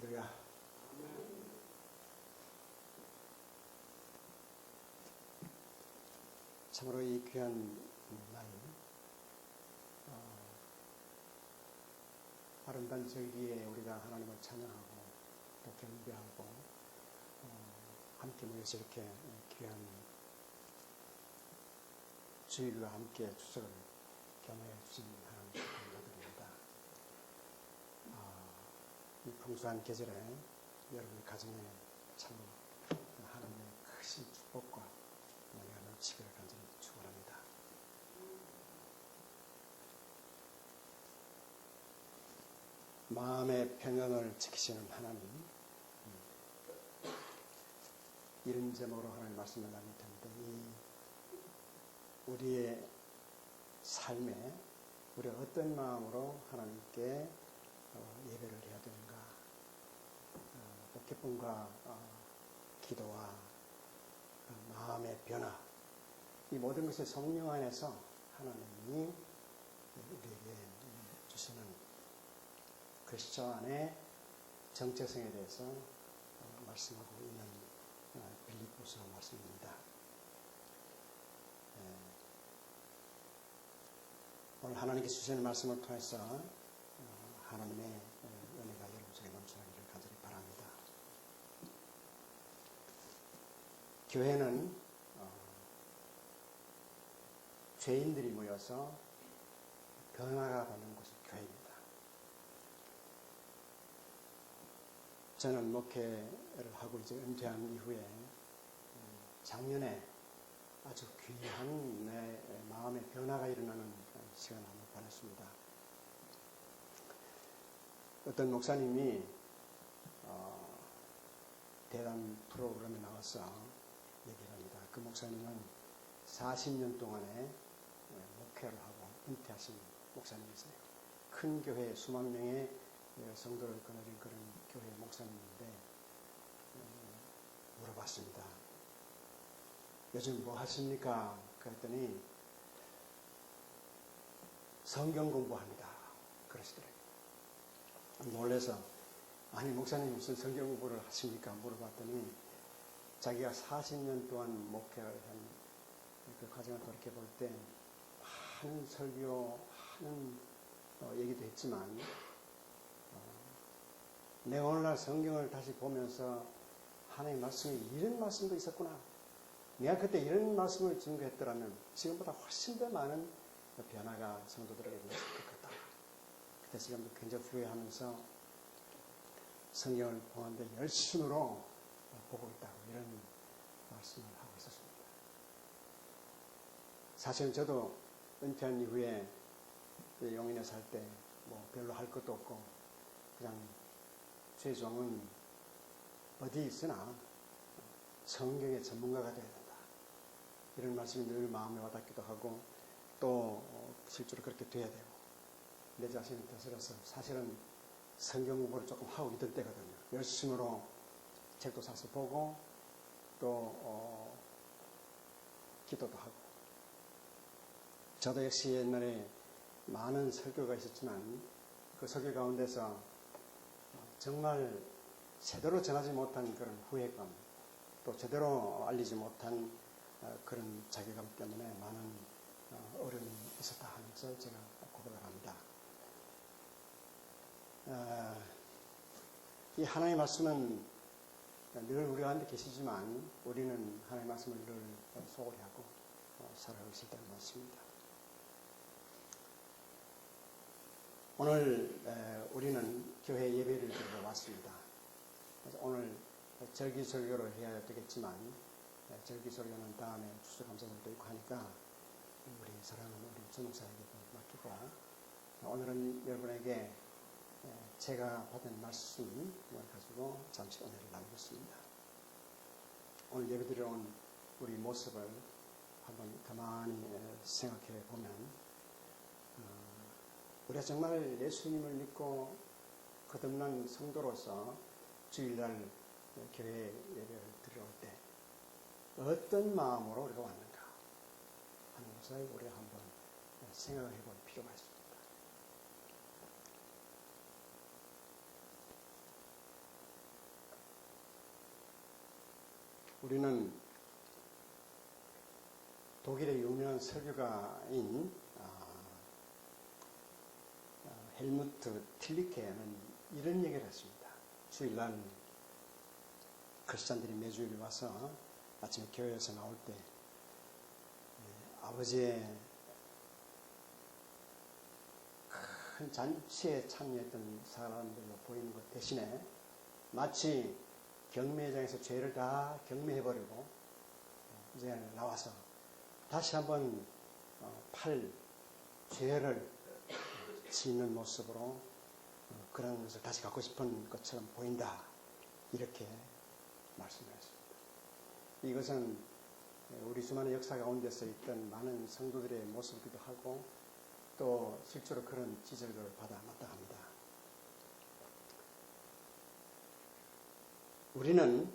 할렐루야. 참으로 이 귀한 날, 아름다운 절기에 우리가 하나님을 찬양하고 또 경배하고 함께 모여서 이렇게 귀한 주일과 함께 추석을 겸해 주신 하나님께 감사드립니다. 이 풍성한 계절에 여러분의 가정에 참 하나님의 크신 축복과 은혜가 넘치기를 간절히 축원합니다. 마음의 평안을 지키시는 하나님, 이런 제목으로 하나님 말씀을 나눌 텐데, 우리의 삶에 우리가 어떤 마음으로 하나님께 예배를 해야 되는가, 기쁨과 기도와 마음의 변화, 이 모든 것이 성령 안에서 하나님이 우리에게 주시는 그리스도 안의 정체성에 대해서 말씀하고 있는 빌립보서 말씀입니다. 오늘 하나님께 주시는 말씀을 통해서 하나님의 은혜가 여러분 속에 넘쳐나기를 간절히 바랍니다. 교회는 죄인들이 모여서 변화가 받는 곳이 교회입니다. 저는 목회를 하고 이제 은퇴한 이후에 작년에 아주 귀한 내 마음의 변화가 일어나는 시간을 한번 보냈습니다. 어떤 목사님이 대담 프로그램에 나와서 얘기를 합니다. 그 목사님은 40년 동안에 목회를 하고 은퇴하신 목사님이세요. 큰 교회 수만 명의 성도를 거느린 그런 교회 목사님인데 물어봤습니다. 요즘 뭐 하십니까? 그랬더니 성경 공부합니다. 그러시더라고요. 놀라서 아니 목사님 무슨 성경 공부를 하십니까? 물어봤더니 자기가 40년 동안 목회를 한 그 과정을 돌이켜볼 때 많은 설교, 많은 얘기도 했지만 내가 오늘날 성경을 다시 보면서 하나님의 말씀에 이런 말씀도 있었구나. 내가 그때 이런 말씀을 증거했더라면 지금보다 훨씬 더 많은 변화가 성도들에게 있을 것 같다. 그때 지금도 굉장히 후회하면서 성경을 보는데 열심으로 보고 있다고 이런 말씀을 하고 있었습니다. 사실 저도 은퇴한 이후에 용인에 살 때 뭐 별로 할 것도 없고 그냥 최종은 어디 있으나 성경의 전문가가 되어야 된다. 이런 말씀이 늘 마음에 와닿기도 하고 또 실제로 그렇게 돼야 되고 내 자신을 되살아서 사실은 성경 공부를 조금 하고 있던 때거든요. 열심으로 책도 사서 보고 또 기도도 하고 저도 역시 옛날에 많은 설교가 있었지만 그 설교 가운데서 정말 제대로 전하지 못한 그런 후회감 또 제대로 알리지 못한 그런 자괴감 때문에 많은 어려움이 있었다 하면서 제가 고백을 합니다. 이 하나님의 말씀은 늘 우리 가운데 계시지만 우리는 하나님의 말씀을 늘 소홀히 하고 살아가고 있을 때가 많습니다. 오늘 우리는 교회 예배를 드리러 왔습니다. 그래서 오늘 절기설교를 해야 되겠지만 절기설교는 다음에 추수감사절도 있고 하니까 우리 사랑하는 우리 전목사에게도 맡기고 오늘은 여러분에게 제가 받은 말씀을 가지고 잠시 은혜를 나누겠습니다. 오늘 예배드리러 온 우리 모습을 한번 가만히 생각해 보면 우리가 정말 예수님을 믿고 거듭난 성도로서 주일날 교회 예배를 드리러 올 때 어떤 마음으로 우리가 왔는가 하는 것을 우리가 한번 생각을 해볼 필요가 있습니다. 우리는 독일의 유명한 설교가인 헬무트 틸리케는 이런 얘기를 했습니다. 주일날 크리스찬들이 매주일 와서 아침에 교회에서 나올 때 아버지의 큰 잔치에 참여했던 사람들로 보이는 것 대신에 마치 경매장에서 죄를 다 경매해버리고 이제 나와서 다시 한번 죄를 짓는 모습으로 그런 것을 다시 갖고 싶은 것처럼 보인다. 이렇게 말씀하셨습니다. 이것은 우리 수많은 역사 가운데서 있던 많은 성도들의 모습이기도 하고 또 실제로 그런 지적을 받아 마땅합니다. 우리는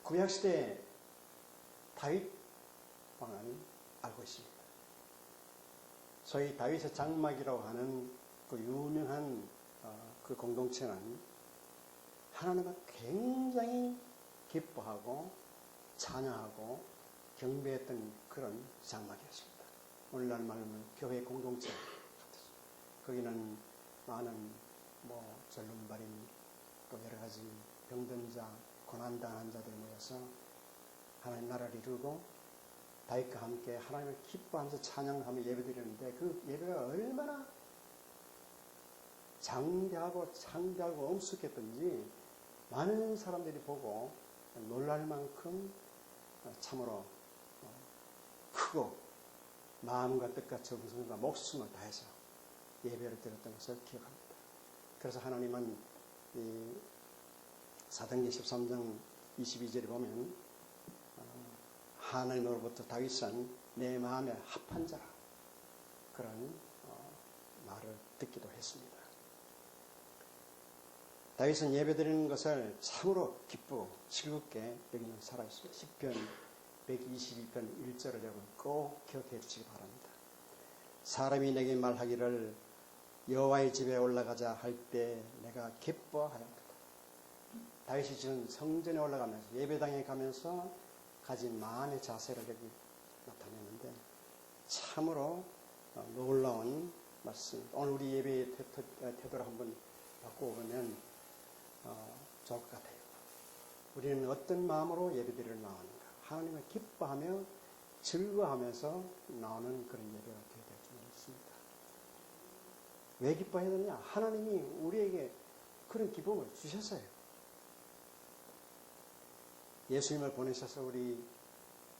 구약시대 다윗 왕을 알고 있습니다. 소위 다윗의 장막이라고 하는 그 유명한 그 공동체는 하나님을 굉장히 기뻐하고 찬양하고 경배했던 그런 장막이었습니다. 오늘날 말하면 교회 공동체 같았습니다. 거기는 많은 전lum발인 또 여러 가지 병든 자, 고난당한 자들이 모여서 하나님 나라를 이루고 다윗과 함께 하나님을 기뻐하면서 찬양하며 예배드리는데 그 예배가 얼마나 장대하고 창대하고 엄숙했던지 많은 사람들이 보고 놀랄 만큼 참으로 크고 마음과 뜻과 정성과 목숨을 다해서 예배를 드렸던 것을 기억합니다. 그래서 하나님은 이 사도행전 13장 22절에 보면 하나님으로부터 다윗은 내 마음에 합한 자라 그런 말을 듣기도 했습니다. 다윗은 예배드리는 것을 참으로 기쁘고 즐겁게 여기는 살아있습니다. 시편 122편 1절을 여러분 꼭 기억해 주시기 바랍니다. 사람이 내게 말하기를 여호와의 집에 올라가자 할 때 내가 기뻐하였다. 다윗이 지금 성전에 올라가면서 예배당에 가면서 가진 마음의 자세를 여기 나타내는데 참으로 놀라운 말씀. 오늘 우리 예배의 태도를 한번 바꿔보면 좋을 것 같아요. 우리는 어떤 마음으로 예배드리러 나오는가? 하나님을 기뻐하며 즐거워하면서 나오는 그런 예배가 되어야 될 줄 믿습니다. 왜 기뻐해야 되느냐? 하나님이 우리에게 그런 기쁨을 주셨어요. 예수님을 보내셔서 우리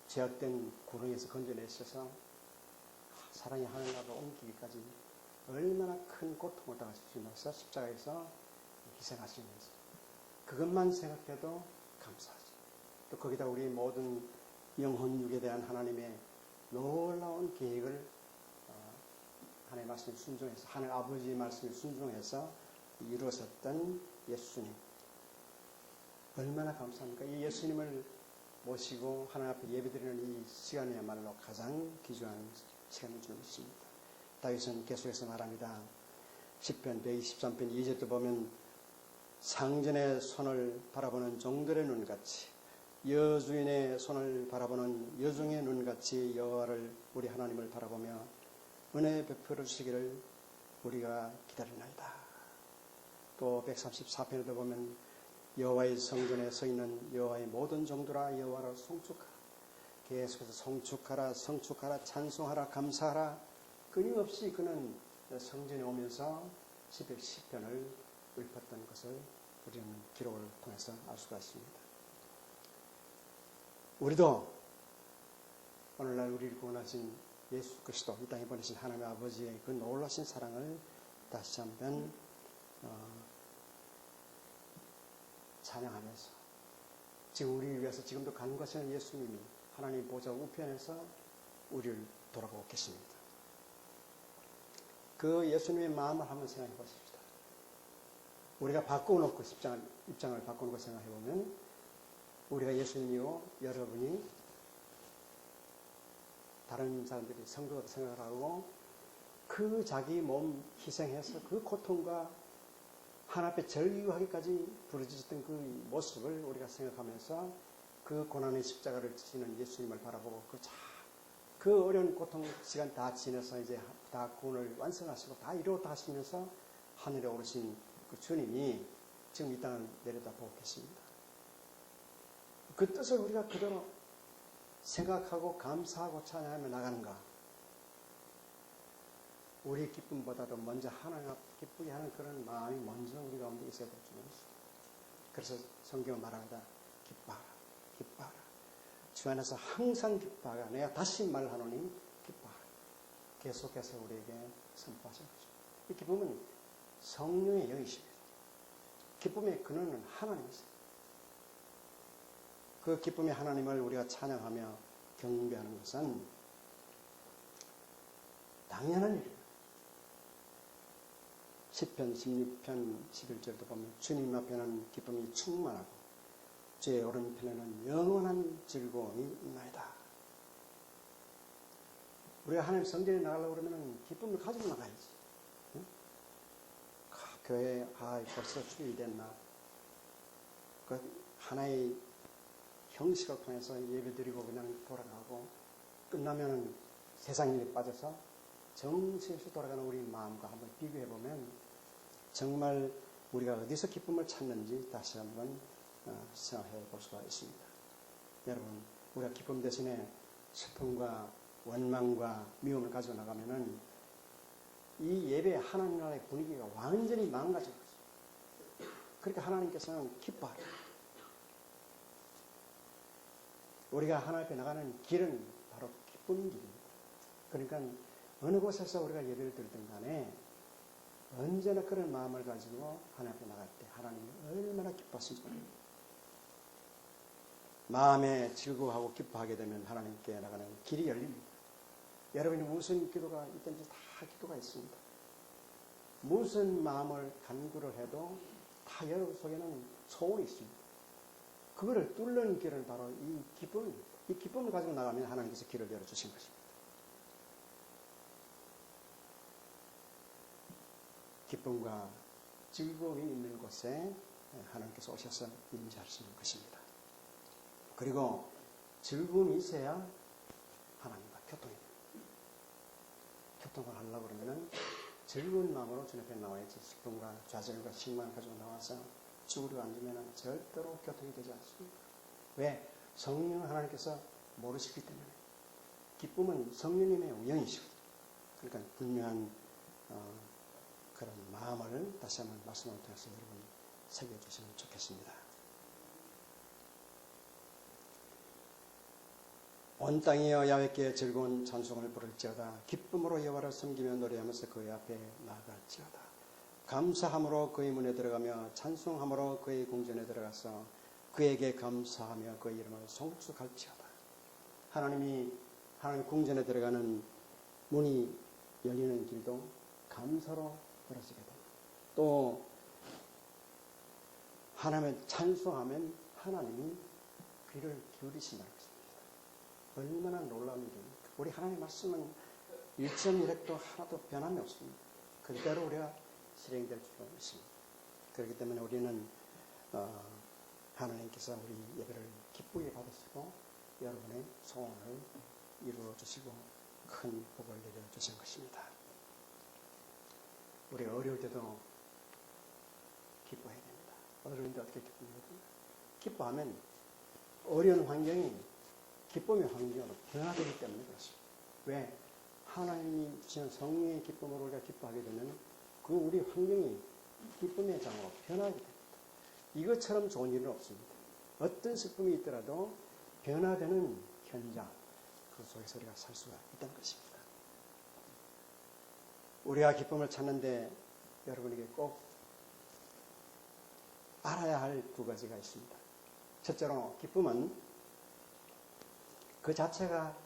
죄악된 구렁에서 건져내셔서 사랑의 하늘나라로 옮기기까지 얼마나 큰 고통을 당하시면서 십자가에서 희생하시면서 그것만 생각해도 감사하죠. 또 거기다 우리 모든 영혼육에 대한 하나님의 놀라운 계획을 하나님의 말씀에 순종해서 하나님 아버지의 말씀에 순종해서 이루어졌던 예수님 얼마나 감사합니까? 이 예수님을 모시고 하나님 앞에 예배드리는 이 시간이야말로 가장 귀중한 시간인 줄 믿습니다. 다윗은 계속해서 말합니다. 시편 123편 2절도 보면 상전의 손을 바라보는 종들의 눈같이 여주인의 손을 바라보는 여종의 눈같이 여호와를 우리 하나님을 바라보며 은혜 베풀어 주시기를 우리가 기다리나이다. 또 134편에도 보면 여호와의 성전에 서 있는 여호와의 모든 종들아 여호와를 송축하라. 계속해서 송축하라 성축하라 찬송하라 감사하라. 끊임없이 그는 성전에 오면서 시편을 읊었던 것을 우리는 기록을 통해서 알 수가 있습니다. 우리도 오늘날 우리를 구원하신 예수 그리스도 이 땅에 보내신 하나님 아버지의 그 놀라신 사랑을 다시 한번 찬양하면서 지금 우리를 위해서 지금도 간과하시는 예수님이 하나님 보좌 우편에서 우리를 돌아보고 계십니다. 그 예수님의 마음을 한번 생각해 보십시다. 우리가 바꿔놓고 입장을 바꿔놓고 생각해 보면 우리가 예수님이요 여러분이 다른 사람들이 성도라고 생각을 하고 그 자기 몸 희생해서 그 고통과 하나님 앞에 절규하기까지 부르짖었던 그 모습을 우리가 생각하면서 그 고난의 십자가를 지시는 예수님을 바라보고 그 어려운 고통 시간 다 지내서 이제 다 구원을 완성하시고 다 이루었다 하시면서 하늘에 오르신 그 주님이 지금 이 땅을 내려다보고 계십니다. 그 뜻을 우리가 그대로 생각하고 감사하고 찬양하며 나가는가? 우리의 기쁨보다도 먼저 하나님 앞 기쁘게 하는 그런 마음이 먼저 우리 가운데 있어야 될 줄 알았습니다. 그래서 성경은 말합니다. 기뻐하라, 기뻐하라. 주 안에서 항상 기뻐하라. 내가 다시 말하노니 기뻐하라. 계속해서 우리에게 선포하신 거죠. 이 기쁨은 성령의 영이십니다. 기쁨의 근원은 하나님이세요. 그 기쁨의 하나님을 우리가 찬양하며 경배하는 것은 당연한 일입니다. 시편 16편 11절도 보면 주님 앞에는 기쁨이 충만하고 주의 오른편에는 영원한 즐거움이 있나이다. 우리가 하나님 성전에 나가려고 그러면 기쁨을 가지고 나가야지. 응? 교회에 벌써 주일이 됐나. 그 하나의 형식을 통해서 예배드리고 그냥 돌아가고 끝나면 세상 일에 빠져서 정신없이 돌아가는 우리 마음과 한번 비교해보면 정말 우리가 어디서 기쁨을 찾는지 다시 한번 생각해 볼 수가 있습니다. 여러분, 우리가 기쁨 대신에 슬픔과 원망과 미움을 가지고 나가면은 이 예배 하나님 나라의 분위기가 완전히 망가질 거죠. 그러니까 하나님께서는 기뻐하라. 우리가 하나님 앞에 나가는 길은 바로 기쁜 길입니다. 그러니까 어느 곳에서 우리가 예배를 드리든 간에 언제나 그런 마음을 가지고 하나님 앞에 나갈 때 하나님이 얼마나 기뻐하신지 모릅니다. 마음에 즐거워하고 기뻐하게 되면 하나님께 나가는 길이 열립니다. 여러분이 무슨 기도가 있든지 다 기도가 있습니다. 무슨 마음을 간구를 해도 다 여러분 속에는 소원이 있습니다. 그거를 뚫는 길은 바로 이 기쁨을 가지고 나가면 하나님께서 길을 열어주신 것입니다. 기쁨과 즐거움이 있는 곳에 하나님께서 오셔서 임재하시는 것입니다. 그리고 즐거움이 있어야 하나님과 교통이 됩니다. 교통을 하려고 그러면 즐거운 마음으로 주님 앞에 나와야지 슬픔과 좌절과 실망을 가지고 나와서 죽으려 앉으면 절대로 교통이 되지 않습니다. 왜? 성령은 하나님께서 모르시기 때문에. 기쁨은 성령님의 우연이시거든요. 그러니까 분명한 그런 마음을 다시 한번 말씀을 통해서 여러분 새겨주시면 좋겠습니다. 온 땅이여 야훼께 즐거운 찬송을 부를지어다. 기쁨으로 여호와를 섬기며 노래하면서 그의 앞에 나아갈지어다. 감사함으로 그의 문에 들어가며 찬송함으로 그의 궁전에 들어가서 그에게 감사하며 그의 이름을 송축할지어다. 하나님 궁전에 들어가는 문이 열리는 길도 감사로 열어지게 됩니다. 또 하나님을 찬송하면 하나님이 귀를 기울이신다는 것입니다. 얼마나 놀라운 일입니까? 우리 하나님의 말씀은 1.1획도 하나도 변함이 없습니다. 그대로 우리가 실행될 줄 믿습니다. 그렇기 때문에 우리는 하나님께서 우리 예배를 기쁘게 받으시고 여러분의 소원을 이루어 주시고 큰 복을 내려 주신 것입니다. 우리가 어려울 때도 기뻐해야 됩니다. 어려울 때 어떻게 기뻐해야 됩니까? 기뻐하면 어려운 환경이 기쁨의 환경으로 변화되기 때문에 그렇습니다. 왜? 하나님이 주시는 성령의 기쁨으로 우리가 기뻐하게 되면 그 우리 환경이 기쁨의 장으로 변하게 됩니다. 이것처럼 좋은 일은 없습니다. 어떤 슬픔이 있더라도 변화되는 현장, 그 속에서 우리가 살 수가 있다는 것입니다. 우리가 기쁨을 찾는데 여러분에게 꼭 알아야 할 두 가지가 있습니다. 첫째로 기쁨은 그 자체가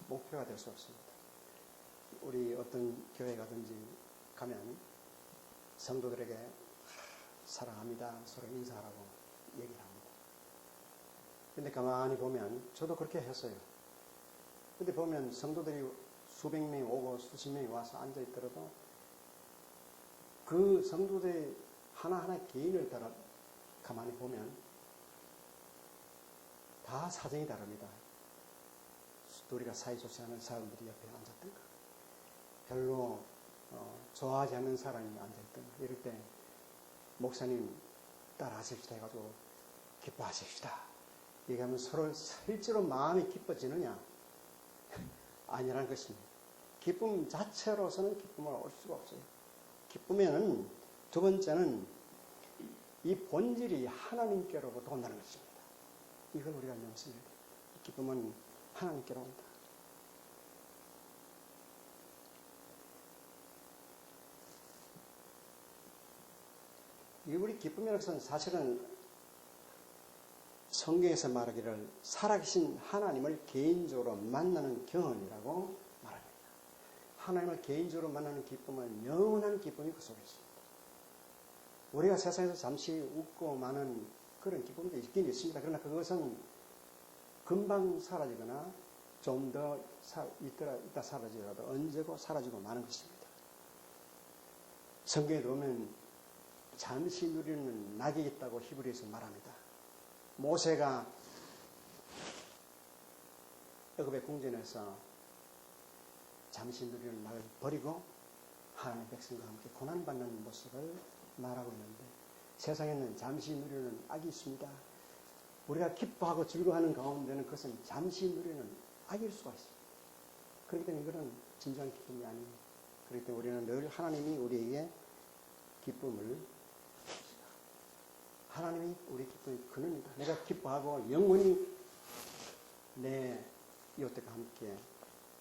목표가 될 수 없습니다. 우리 어떤 교회 가든지 가면 성도들에게 사랑합니다. 서로 인사하라고 얘기를 합니다. 근데 가만히 보면 저도 그렇게 했어요. 근데 보면 성도들이 수백 명이 오고 수십 명이 와서 앉아 있더라도 그 성도들이 하나하나 개인을 따라 가만히 보면 다 사정이 다릅니다. 우리가 사이좋지 않은 사람들이 옆에 앉았던가, 별로 좋아하지 않는 사람이 앉아있던가, 이럴 때 목사님 따라하십시다 해가지고 기뻐하십시다 얘기하면 서로 실제로 마음이 기뻐지느냐? 아니라는 것입니다. 기쁨 자체로서는 기쁨을 얻을 수가 없어요. 기쁘면은 두 번째는 이 본질이 하나님께로부터 온다는 것입니다. 이걸 우리가 명심해야 됩니다. 기쁨은 하나님께로 온다. 이 우리 기쁨이라는 것은 사실은 성경에서 말하기를 살아계신 하나님을 개인적으로 만나는 경험이라고 말합니다. 하나님을 개인적으로 만나는 기쁨은 영원한 기쁨이 그 속에 있습니다. 우리가 세상에서 잠시 웃고 마는 그런 기쁨도 있긴 있습니다. 그러나 그것은 금방 사라지거나 좀 더 있다 사라지더라도 언제고 사라지고 마는 것입니다. 성경에 보면 잠시 누리는 낙이 있다고 히브리에서 말합니다. 모세가 애굽의 궁전에서 잠시 누리는 낙을 버리고 하나님의 백성과 함께 고난받는 모습을 말하고 있는데, 세상에는 잠시 누리는 악이 있습니다. 우리가 기뻐하고 즐거워하는 가운데는 그것은 잠시 누리는 악일 수가 있습니다. 그렇기 때문에 이거는 진정한 기쁨이 아닙니다. 그렇기 때문에 우리는 늘 하나님이 우리에게 기쁨을, 하나님이 우리 기쁨의 근원이다. 내가 기뻐하고 영원히 내 이웃들과 함께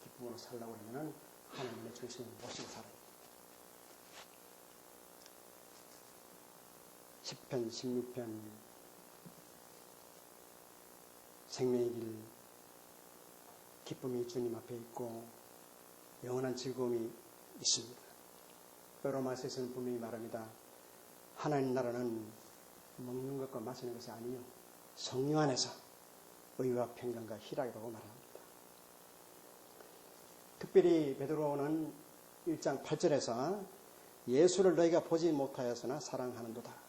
기쁨으로 살라고 하면 하나님의 중심을 모시고 살아야 됩니다. 10편, 16편 생명의 길, 기쁨이 주님 앞에 있고 영원한 즐거움이 있습니다. 로마서에서는 분명히 말합니다. 하나님 나라는 먹는 것과 마시는 것이 아니요 성령 안에서 의와 평강과 희락이라고 말합니다. 특별히 베드로는 1장 8절에서 예수를 너희가 보지 못하였으나 사랑하는도다.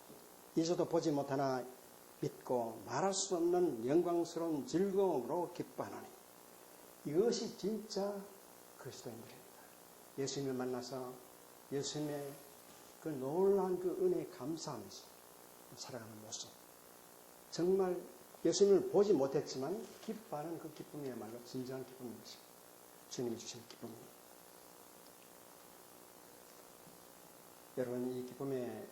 이제도 보지 못하나 믿고 말할 수 없는 영광스러운 즐거움으로 기뻐하노니, 이것이 진짜 그리스도인들입니다. 예수님을 만나서 예수님의 그 놀라운 그 은혜에 감사하면서 살아가는 모습, 정말 예수님을 보지 못했지만 기뻐하는 그 기쁨이야말로 진정한 기쁨인 것입니다. 주님이 주신 기쁨입니다. 여러분, 이 기쁨의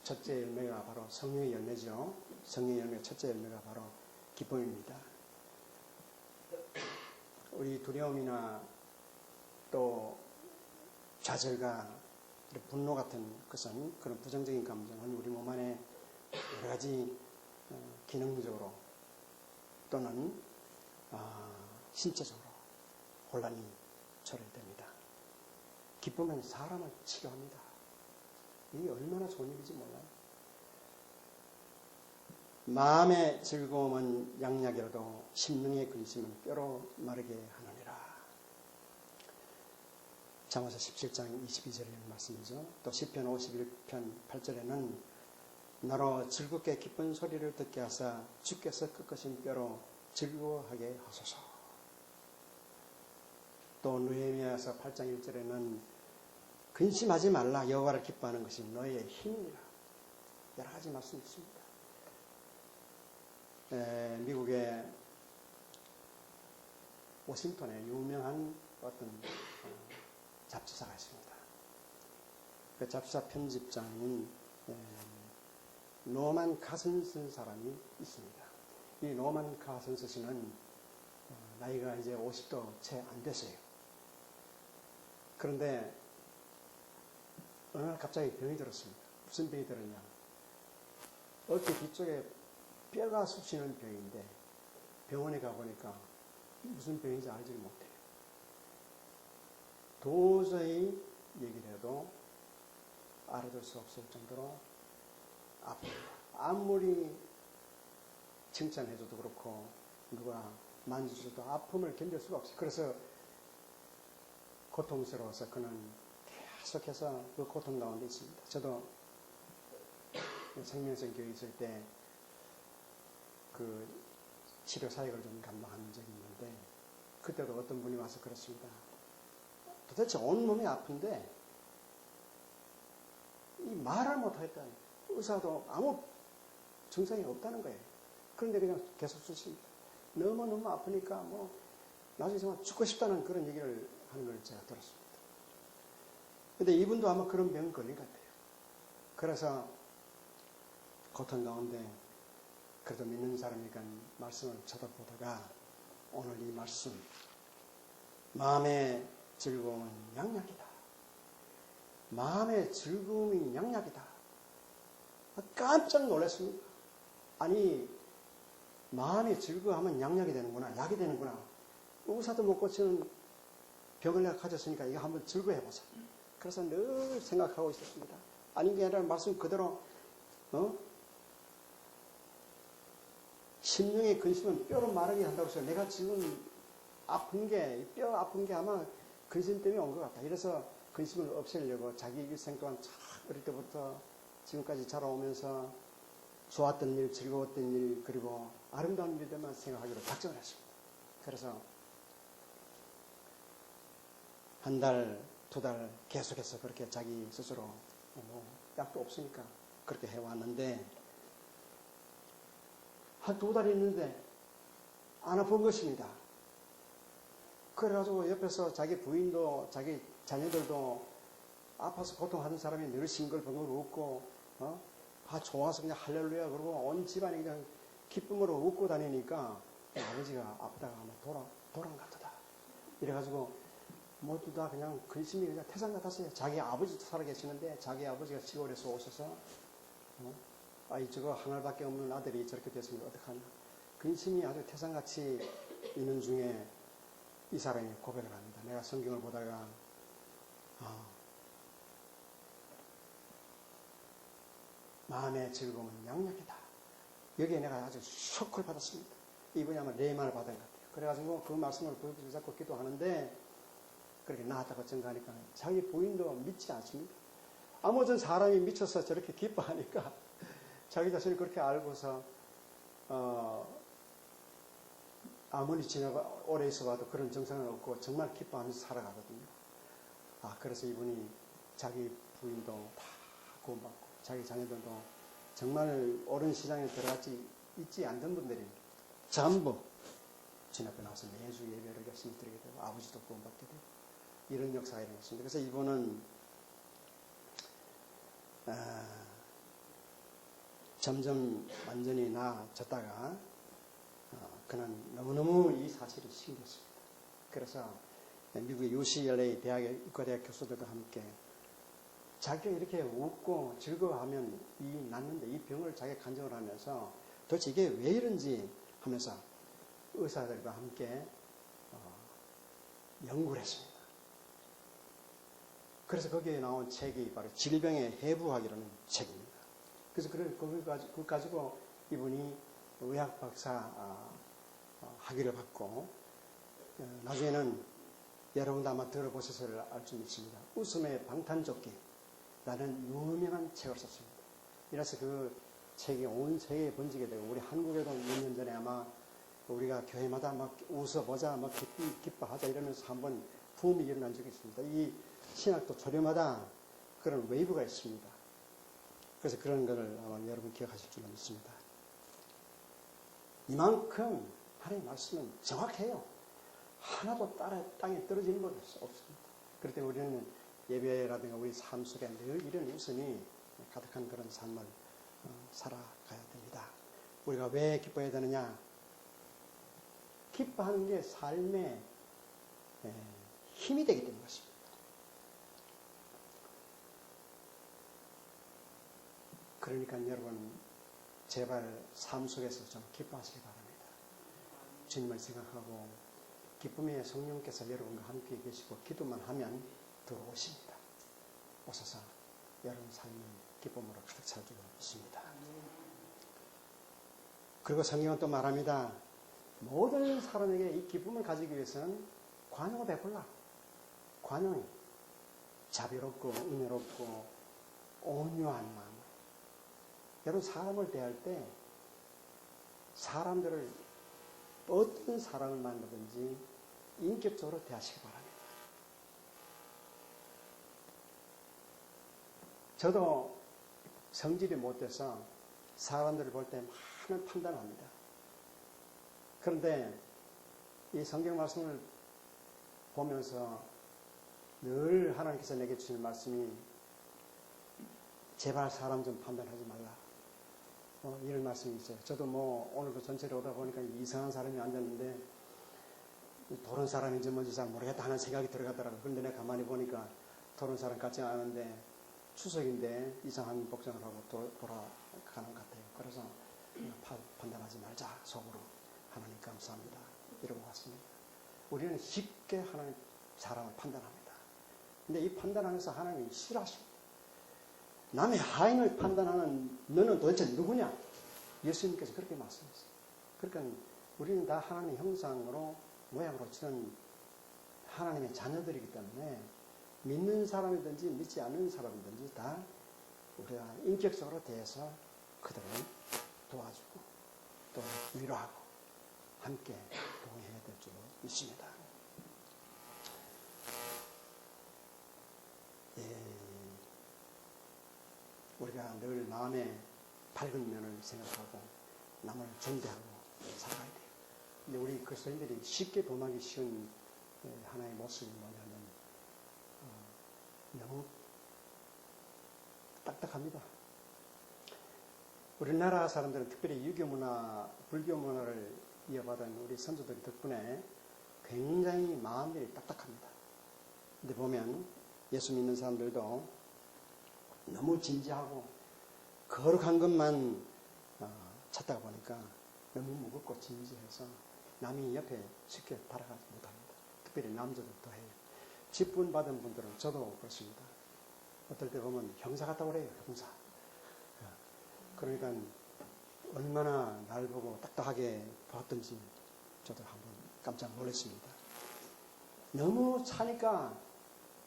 첫째 열매가 바로 성령의 열매죠. 성령의 열매 첫째 열매가 바로 기쁨입니다. 우리 두려움이나 또 좌절과 분노 같은 것은, 그런 부정적인 감정은 우리 몸 안에 여러 가지 기능적으로 또는 신체적으로 혼란이 초래됩니다. 기쁨은 사람을 치료합니다. 이게 얼마나 좋은 일인지 몰라요. 마음의 즐거움은 양약이라도 심령의 근심은 뼈로 마르게 하느니라. 잠언서 17장 22절의 말씀이죠. 또 시편 51편 8절에는 나로 즐겁게 기쁜 소리를 듣게 하사 주께서 꺾으신 뼈로 즐거워하게 하소서. 또 느헤미야서 8장 1절에는 근심하지 말라, 여호와를 기뻐하는 것이 너의 힘이라. 여러 가지 말씀이 있습니다. 미국의 워싱턴에 유명한 어떤 잡지사가 있습니다. 그 잡지사 편집장인 노만 카슨슨 사람이 있습니다. 이 노만 카슨슨 씨는 나이가 이제 50도 채 안 됐어요. 그런데 어느 날 갑자기 병이 들었습니다. 무슨 병이 들었냐? 어깨 뒤쪽에 뼈가 쑤시는 병인데 병원에 가보니까 무슨 병인지 알지 못해요. 도저히 얘기를 해도 알아들 수 없을 정도로 아픕니다. 아무리 칭찬해줘도 그렇고 누가 만져줘도 아픔을 견딜 수가 없어요. 그래서 고통스러워서 그는 계속해서 그 고통 가운데 있습니다. 저도 생명성 교회 있을 때 그 치료 사역을 좀 감당한 적이 있는데 그때도 어떤 분이 와서 그렇습니다. 도대체 온몸이 아픈데 이 말을 못하겠다는 의사도 아무 증상이 없다는 거예요. 그런데 그냥 계속 쓰십니다. 너무너무 아프니까 뭐 나중에 정말 죽고 싶다는 그런 얘기를 하는 걸 제가 들었습니다. 근데 이분도 아마 그런 병 걸린 것 같아요. 그래서 고통 가운데 그래도 믿는 사람이니까 말씀을 쳐다보다가 오늘 이 말씀, 마음의 즐거움은 양약이다. 마음의 즐거움이 양약이다. 깜짝 놀랐습니다. 아니, 마음이 즐거워하면 양약이 되는구나, 약이 되는구나. 의사도 못 고치는 병을 내가 가졌으니까 이거 한번 즐거워해보자. 그래서 늘 생각하고 있었습니다. 아니, 그게 아니라 말씀 그대로, 심령의 근심은 뼈로 마르게 한다고 해서 내가 지금 아픈 게, 뼈 아픈 게 아마 근심 때문에 온 것 같다. 이래서 근심을 없애려고 자기 일생 동안 참 어릴 때부터 지금까지 자라오면서 좋았던 일, 즐거웠던 일, 그리고 아름다운 일들만 생각하기로 작정을 했습니다. 그래서 한 달, 두 달 계속해서 그렇게 자기 스스로 약도 없으니까 그렇게 해왔는데 한 두 달 있는데 안 아픈 것입니다. 그래가지고 옆에서 자기 부인도 자기 자녀들도 아파서 고통하는 사람이 늘 싱글벙글 웃고 좋아서 그냥 할렐루야 그러고 온 집안이 그냥 기쁨으로 웃고 다니니까 아버지가 아프다가 아마 돌아온 것 같다. 이래가지고 모두 다 그냥 근심이 그냥 태산 같았어요. 자기 아버지도 살아계시는데 자기 아버지가 시골에서 오셔서 아이 저거 하나밖에 없는 아들이 저렇게 됐으면 어떡하나. 근심이 아주 태산같이 있는 중에 이 사람이 고백을 합니다. 내가 성경을 보다가 마음의 즐거움은 양약이다. 여기에 내가 아주 쇼크를 받았습니다. 이분이 아마 레마를 받은 것 같아요. 그래가지고 그 말씀을 붙잡고 기도하는데 그렇게 나았다고 증가하니까 자기 부인도 믿지 않습니다. 아무튼 사람이 미쳐서 저렇게 기뻐하니까 자기 자신을 그렇게 알고서 아무리 지나가 오래 있어봐도 그런 정상은 없고 정말 기뻐하면서 살아가거든요. 그래서 이분이 자기 부인도 다 구원받고 자기 자녀들도 정말 옳은 시장에 들어가지 있지 않던 분들이 전부 진 앞에 나와서 매주 예배를 열심히 드리게 되고 아버지도 구원받게 되고 이런 역사가 일어났습니다. 그래서 이분은 점점 완전히 나아졌다가 그는 너무너무 이 사실이 신기했습니다. 그래서 미국의 UCLA 대학의 의과대학 교수들과 함께 자기가 이렇게 웃고 즐거워하면 이 낫는데 이 병을 자기가 간증을 하면서 도대체 이게 왜 이런지 하면서 의사들과 함께 연구를 했습니다. 그래서 거기에 나온 책이 바로 질병의 해부학이라는 책입니다. 그래서 그걸 가지고 이분이 의학 박사 학위를 받고 나중에는 여러분도 아마 들어보셔서 알 수 있습니다. 웃음의 방탄조끼라는 유명한 책을 썼습니다. 이래서 그 책이 온 세계에 번지게 되고 우리 한국에도 몇 년 전에 아마 우리가 교회마다 막 웃어보자, 막 기뻐하자 이러면서 한번 붐이 일어난 적이 있습니다. 이 신학도 조류마다 그런 웨이브가 있습니다. 그래서 그런 것을 아마 여러분 기억하실 줄 믿습니다. 이만큼 하나님의 말씀은 정확해요. 하나도 땅에 떨어지는 것이 없습니다. 그럴 때 우리는 예배라든가 우리 삶 속에 늘 이런 웃음이 가득한 그런 삶을 살아가야 됩니다. 우리가 왜 기뻐해야 되느냐? 기뻐하는 게 삶의 힘이 되기 때문인 것입니다. 그러니까 여러분 제발 삶 속에서 좀 기뻐하시기 바랍니다. 주님을 생각하고 기쁨의 성령께서 여러분과 함께 계시고 기도만 하면 들어오십니다. 오셔서 여러분 삶은 기쁨으로 가득 찰 줄 믿습니다. 그리고 성경은 또 말합니다. 모든 사람에게 이 기쁨을 가지기 위해서는 관용을 베풀라. 관용이 자비롭고 은혜롭고 온유한 마음. 여러분 사람을 대할 때 사람들을 어떤 사람을 만나든지 인격적으로 대하시기 바랍니다. 저도 성질이 못돼서 사람들을 볼 때 많은 판단을 합니다. 그런데 이 성경 말씀을 보면서 늘 하나님께서 내게 주시는 말씀이 제발 사람 좀 판단하지 말라. 이런 말씀이 있어요. 저도 오늘도 전체를 오다 보니까 이상한 사람이 앉았는데 도른 사람인지 뭔지 잘 모르겠다 하는 생각이 들어가더라고요. 그런데 내가 가만히 보니까 도른 사람 같지 않은데 추석인데 이상한 복장을 하고 돌아가는 것 같아요. 그래서 판단하지 말자 속으로 하나님 감사합니다 이러고 왔습니다. 우리는 쉽게 하나님 사람을 판단합니다. 근데 이 판단하면서 하나님이 싫어하십니다. 남의 하인을 판단하는 너는 도대체 누구냐? 예수님께서 그렇게 말씀하셨어요. 그러니까 우리는 다 하나님의 형상으로 모양으로 지은 하나님의 자녀들이기 때문에 믿는 사람이든지 믿지 않는 사람이든지 다 우리가 인격적으로 대해서 그들을 도와주고 또 위로하고 함께 동행해야 될 줄 믿습니다. 우리가 늘 마음에 밝은 면을 생각하고 남을 존대하고 살아가야 돼요. 근데 우리 그리스도인들이 쉽게 범하기 쉬운 하나의 모습이 뭐냐면 너무 딱딱합니다. 우리나라 사람들은 특별히 유교 문화, 불교 문화를 이어받은 우리 선조들 덕분에 굉장히 마음들이 딱딱합니다. 근데 보면 예수 믿는 사람들도 너무 진지하고 거룩한 것만 찾다가 보니까 너무 무겁고 진지해서 남이 옆에 쉽게 따라가지 못합니다. 특별히 남자들 더해요. 직분 받은 분들은 저도 그렇습니다. 어떨 때 보면 형사 같다고 그래요. 형사. 그러니까 얼마나 날 보고 딱딱하게 봤던지 저도 한번 깜짝 놀랐습니다. 너무 차니까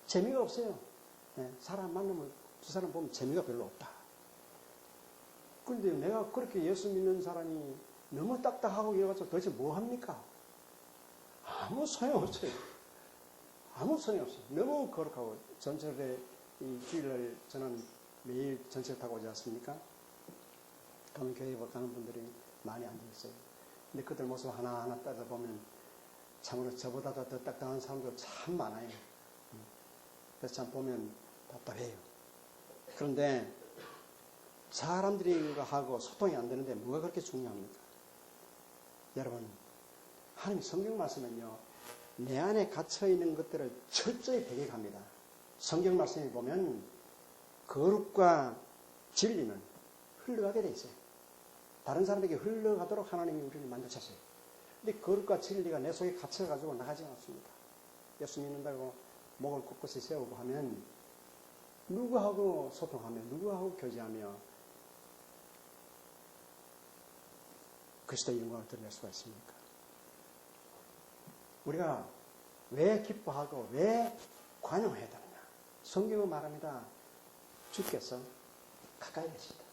재미가 없어요. 사람 만나면 두 사람 보면 재미가 별로 없다. 그런데 내가 그렇게 예수 믿는 사람이 너무 딱딱하고 이래가지고 도대체 뭐 합니까? 아무 소용없어요. 아무 소용없어요. 너무 거룩하고 전철에 이 주일날 저는 매일 전철 타고 오지 않습니까? 그러면 교회 가는 분들이 많이 앉아있어요. 근데 그들 모습 하나하나 따져보면 참으로 저보다도 더 딱딱한 사람들 참 많아요. 그래서 참 보면 답답해요. 그런데 사람들이 하고 소통이 안 되는데 뭐가 그렇게 중요합니까? 여러분, 하나님 성경 말씀은요, 내 안에 갇혀있는 것들을 철저히 배격합니다. 성경 말씀에 보면 거룩과 진리는 흘러가게 돼 있어요. 다른 사람에게 흘러가도록 하나님이 우리를 만드셨어요. 근데 거룩과 진리가 내 속에 갇혀가지고 나가지 않습니다. 예수 믿는다고 목을 꼿꼿이 세우고 하면 누구하고 소통하며 누구하고 교제하며 그리스도의 영광을 드러낼 수가 있습니까? 우리가 왜 기뻐하고 왜 관용해야 되느냐? 성경은 말합니다. 주께서 가까이 계시다.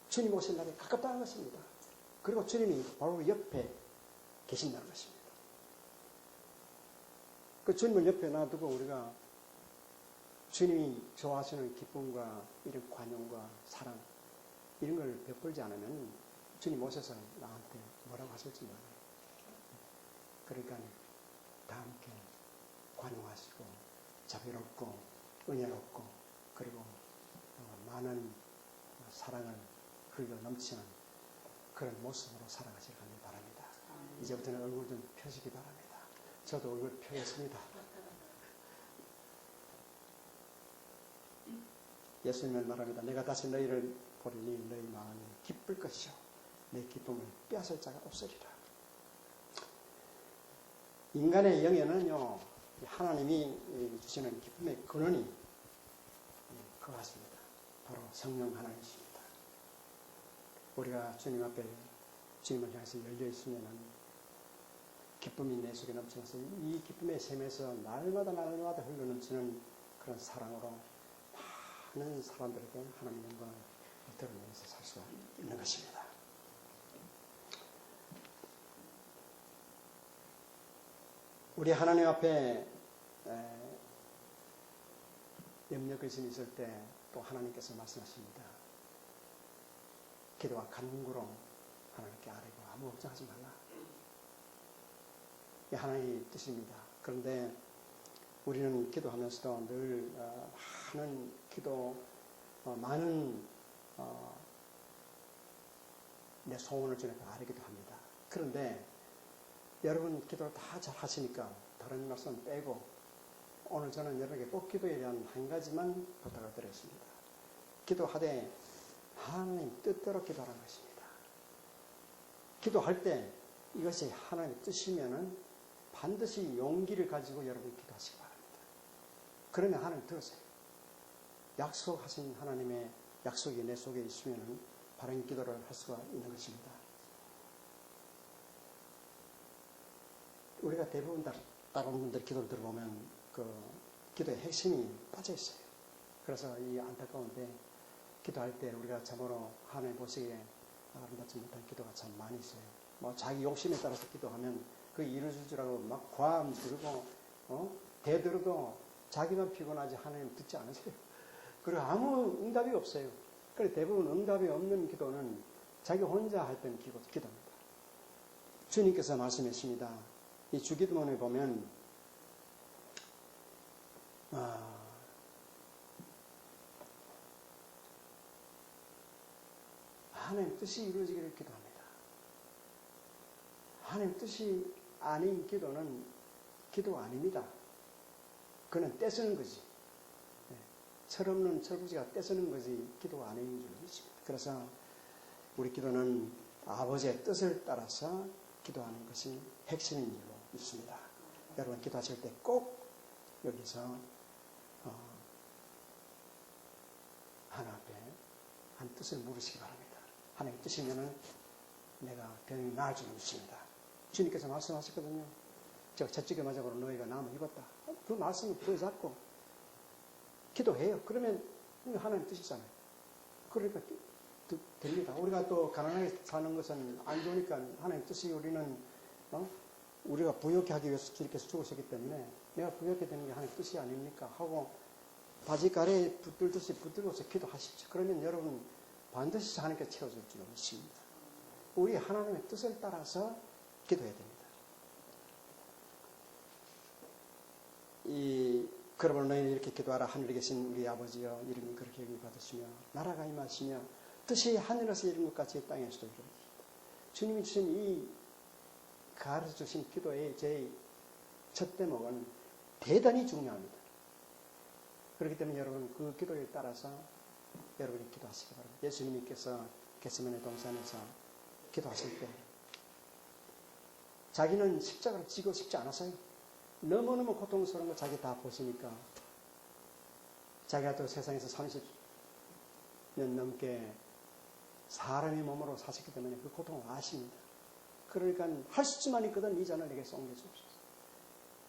주님 오신 날이 가깝다는 것입니다. 그리고 주님이 바로 옆에 계신다는 것입니다. 그 주님을 옆에 놔두고 우리가 주님이 좋아하시는 기쁨과 이런 관용과 사랑 이런 걸 베풀지 않으면 주님 오셔서 나한테 뭐라고 하실지 몰라요. 그러니까 다 함께 관용하시고 자비롭고 은혜롭고 그리고 많은 사랑을 흘려 넘치는 그런 모습으로 살아가시길 바랍니다. 이제부터는 얼굴 좀 펴시기 바랍니다. 저도 얼굴 펴겠습니다. 예수님은 말합니다. 내가 다시 너희를 보리니 너희 마음이 기쁠 것이요 내 기쁨을 빼앗을 자가 없으리라. 인간의 영에는요 하나님이 주시는 기쁨의 근원이 그것입니다. 바로 성령 하나님이십니다. 우리가 주님 앞에 주님을 향해서 열려 있으면 기쁨이 내 속에 넘치면서 이 기쁨의 샘에서 날마다 흘러넘치는 그런 사랑으로 많은 사람들에게 하나님 영광을 드러내면서 살 수가 있는 것입니다. 우리 하나님 앞에 염려 근심이 있을 때 또 하나님께서 말씀하십니다. 기도와 간구로 하나님께 아뢰고 아무 걱정하지 말라. 이 하나님의 뜻입니다. 그런데 우리는 기도하면서도 늘 많은 기도, 많은 내 소원을 주님께 아뢰기도 합니다. 그런데 여러분 기도를 다 잘 하시니까 다른 말씀 빼고 오늘 저는 여러분에게 꼭 기도에 대한 한 가지만 부탁을 드렸습니다. 기도하되 하나님 뜻대로 기도하라는 것입니다. 기도할 때 이것이 하나님의 뜻이면은 반드시 용기를 가지고 여러분 기도하시기 바랍니다. 그러면 하나님 들으세요. 약속하신 하나님의 약속이 내 속에 있으면은 바른 기도를 할 수가 있는 것입니다. 우리가 대부분 다른 분들 기도를 들어보면 그 기도의 핵심이 빠져 있어요. 그래서 이 안타까운데 기도할 때 우리가 참으로 하나님 보시기에 아름답지 못한 기도가 참 많이 있어요. 뭐 자기 욕심에 따라서 기도하면 그 이루어질 줄 알고 막 과음 들고 대들어도 자기만 피곤하지 하나님 듣지 않으세요. 그리고 아무 응답이 없어요. 그래서 대부분 응답이 없는 기도는 자기 혼자 할 때는 기도입니다. 주님께서 말씀하십니다. 이 주기도문에 보면 하나님 뜻이 이루어지기를 기도합니다. 하나님 뜻이 아닌 기도는 기도가 아닙니다. 그는 떼쓰는 거지. 철없는 철부지가 떼쓰는 거지 기도가 아닌 줄 믿습니다. 그래서 우리 기도는 아버지의 뜻을 따라서 기도하는 것이 핵심인 줄로 믿습니다. 여러분 기도하실 때 꼭 여기서 하나님 앞에 한 뜻을 물으시기 바랍니다. 하나님 뜻이면은 내가 병이 나을 줄 믿습니다. 주님께서 말씀하셨거든요. 제가 채찍에 맞아보러 너희가 나무 입었다. 그 말씀을 부여잡고 기도해요. 그러면 하나님 뜻이잖아요. 그러니까 됩니다. 우리가 또 가난하게 사는 것은 안 좋으니까 하나님 뜻이 우리는 우리가 부유하게 하기 위해서 주님께서 죽으셨기 때문에 내가 부유하게 되는 게 하나님 뜻이 아닙니까? 하고 바지가래에 붙들듯이 붙들고서 기도하십시오. 그러면 여러분 반드시 하나님께 채워줄 줄 믿습니다. 우리 하나님의 뜻을 따라서 기도해야 됩니다. 그러므로 너희는 이렇게 기도하라. 하늘에 계신 우리 아버지여 이름이 그렇게 여김 받으시며 나라가 임하시며 뜻이 하늘에서 이룬 것 같이 땅에서도 이루어지다. 주님이 주신 이 가르쳐 주신 기도의 제 첫 대목은 대단히 중요합니다. 그렇기 때문에 여러분 그 기도에 따라서 여러분이 기도하시기 바랍니다. 예수님께서 겟세마네 동산에서 기도하실 때 자기는 십자가를 지고 싶지 않았어요. 너무너무 고통스러운 거 자기 다 보시니까 자기가 또 세상에서 30년 넘게 사람의 몸으로 사셨기 때문에 그 고통을 아십니다. 그러니까 할 수만 있거든 이 잔을 내게 옮겨주옵소서.